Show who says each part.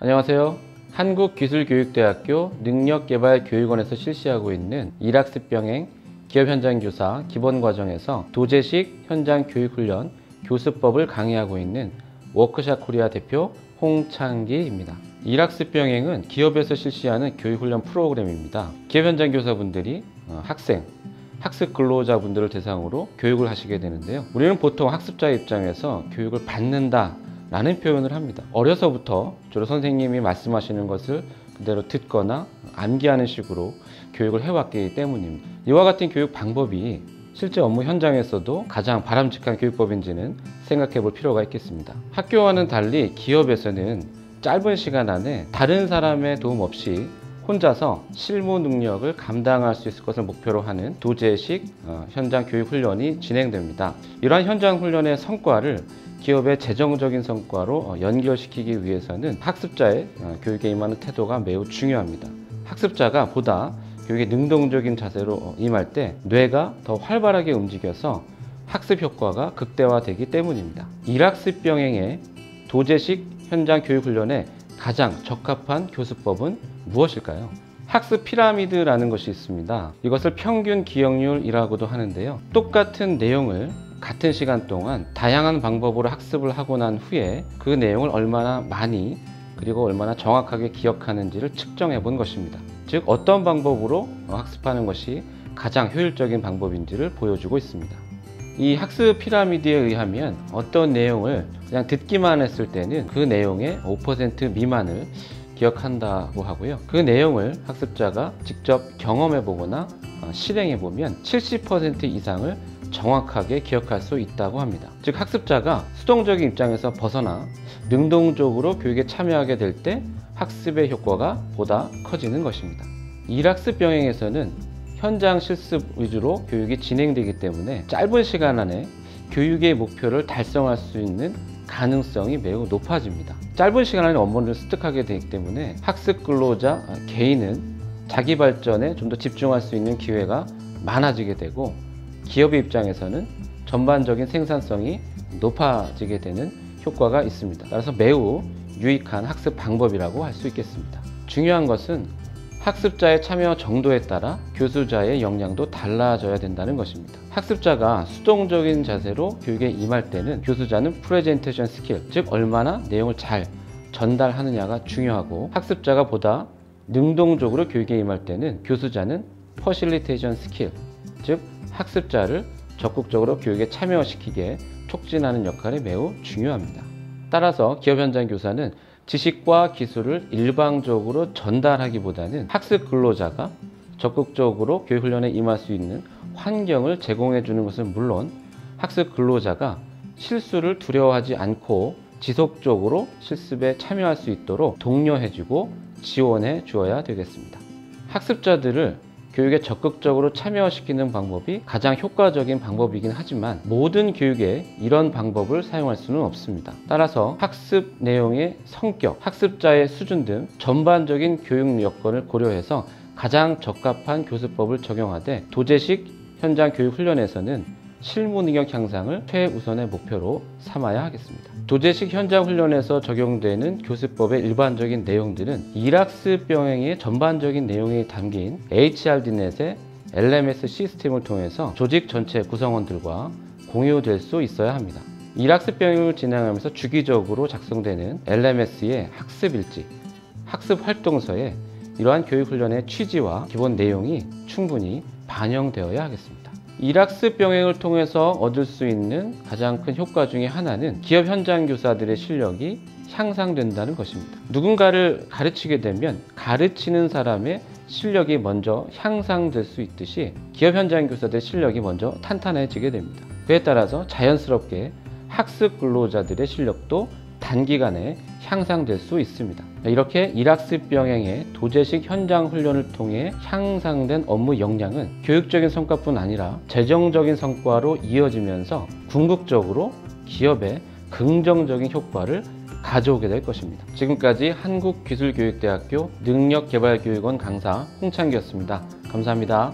Speaker 1: 안녕하세요. 한국기술교육대학교 능력개발교육원에서 실시하고 있는 일학습병행 기업현장교사 기본과정에서 도제식 현장교육훈련 교수법을 강의하고 있는 워크샵 코리아 대표 홍창기입니다. 일학습병행은 기업에서 실시하는 교육훈련 프로그램입니다. 기업현장교사분들이 학습 근로자분들을 대상으로 교육을 하시게 되는데요. 우리는 보통 학습자의 입장에서 교육을 받는다 라는 표현을 합니다. 어려서부터 주로 선생님이 말씀하시는 것을 그대로 듣거나 암기하는 식으로 교육을 해왔기 때문입니다. 이와 같은 교육 방법이 실제 업무 현장에서도 가장 바람직한 교육법인지는 생각해 볼 필요가 있겠습니다. 학교와는 달리 기업에서는 짧은 시간 안에 다른 사람의 도움 없이 혼자서 실무 능력을 감당할 수 있을 것을 목표로 하는 도제식 현장 교육 훈련이 진행됩니다. 이러한 현장 훈련의 성과를 기업의 재정적인 성과로 연결시키기 위해서는 학습자의 교육에 임하는 태도가 매우 중요합니다. 학습자가 보다 교육에 능동적인 자세로 임할 때 뇌가 더 활발하게 움직여서 학습 효과가 극대화되기 때문입니다. 일학습병행의 도제식 현장 교육 훈련에 가장 적합한 교수법은 무엇일까요? 학습 피라미드라는 것이 있습니다. 이것을 평균 기억률이라고도 하는데요. 똑같은 내용을 같은 시간 동안 다양한 방법으로 학습을 하고 난 후에 그 내용을 얼마나 많이 그리고 얼마나 정확하게 기억하는지를 측정해 본 것입니다. 즉 어떤 방법으로 학습하는 것이 가장 효율적인 방법인지를 보여주고 있습니다. 이 학습 피라미드에 의하면 어떤 내용을 그냥 듣기만 했을 때는 그 내용의 5% 미만을 기억한다고 하고요. 그 내용을 학습자가 직접 경험해 보거나 실행해 보면 70% 이상을 정확하게 기억할 수 있다고 합니다. 즉 학습자가 수동적인 입장에서 벗어나 능동적으로 교육에 참여하게 될 때 학습의 효과가 보다 커지는 것입니다. 일학습병행에서는 현장 실습 위주로 교육이 진행되기 때문에 짧은 시간 안에 교육의 목표를 달성할 수 있는 가능성이 매우 높아집니다. 짧은 시간 안에 업무를 습득하게 되기 때문에 학습 근로자 개인은 자기 발전에 좀 더 집중할 수 있는 기회가 많아지게 되고 기업의 입장에서는 전반적인 생산성이 높아지게 되는 효과가 있습니다. 따라서 매우 유익한 학습 방법이라고 할 수 있겠습니다. 중요한 것은 학습자의 참여 정도에 따라 교수자의 역량도 달라져야 된다는 것입니다. 학습자가 수동적인 자세로 교육에 임할 때는 교수자는 프레젠테이션 스킬, 즉 얼마나 내용을 잘 전달하느냐가 중요하고 학습자가 보다 능동적으로 교육에 임할 때는 교수자는 퍼실리테이션 스킬, 즉 학습자를 적극적으로 교육에 참여시키게 촉진하는 역할이 매우 중요합니다. 따라서 기업 현장 교사는 지식과 기술을 일방적으로 전달하기보다는 학습 근로자가 적극적으로 교육훈련에 임할 수 있는 환경을 제공해 주는 것은 물론 학습 근로자가 실수를 두려워하지 않고 지속적으로 실습에 참여할 수 있도록 독려해 주고 지원해 주어야 되겠습니다. 학습자들을 교육에 적극적으로 참여시키는 방법이 가장 효과적인 방법이긴 하지만 모든 교육에 이런 방법을 사용할 수는 없습니다. 따라서 학습 내용의 성격, 학습자의 수준 등 전반적인 교육 여건을 고려해서 가장 적합한 교수법을 적용하되 도제식 현장 교육 훈련에서는 실무 능력 향상을 최우선의 목표로 삼아야 하겠습니다. 도제식 현장 훈련에서 적용되는 교수법의 일반적인 내용들은 일학습병행의 전반적인 내용이 담긴 HRD넷의 LMS 시스템을 통해서 조직 전체 구성원들과 공유될 수 있어야 합니다. 일학습병행을 진행하면서 주기적으로 작성되는 LMS의 학습일지, 학습활동서에 이러한 교육훈련의 취지와 기본 내용이 충분히 반영되어야 하겠습니다. 일학습병행을 통해서 얻을 수 있는 가장 큰 효과 중에 하나는 기업 현장 교사들의 실력이 향상된다는 것입니다. 누군가를 가르치게 되면 가르치는 사람의 실력이 먼저 향상될 수 있듯이 기업 현장 교사들의 실력이 먼저 탄탄해지게 됩니다. 그에 따라서 자연스럽게 학습 근로자들의 실력도 단기간에 향상될 수 있습니다. 이렇게 일학습병행의 도제식 현장 훈련을 통해 향상된 업무 역량은 교육적인 성과뿐 아니라 재정적인 성과로 이어지면서 궁극적으로 기업에 긍정적인 효과를 가져오게 될 것입니다. 지금까지 한국기술교육대학교 능력개발교육원 강사 홍창기였습니다. 감사합니다.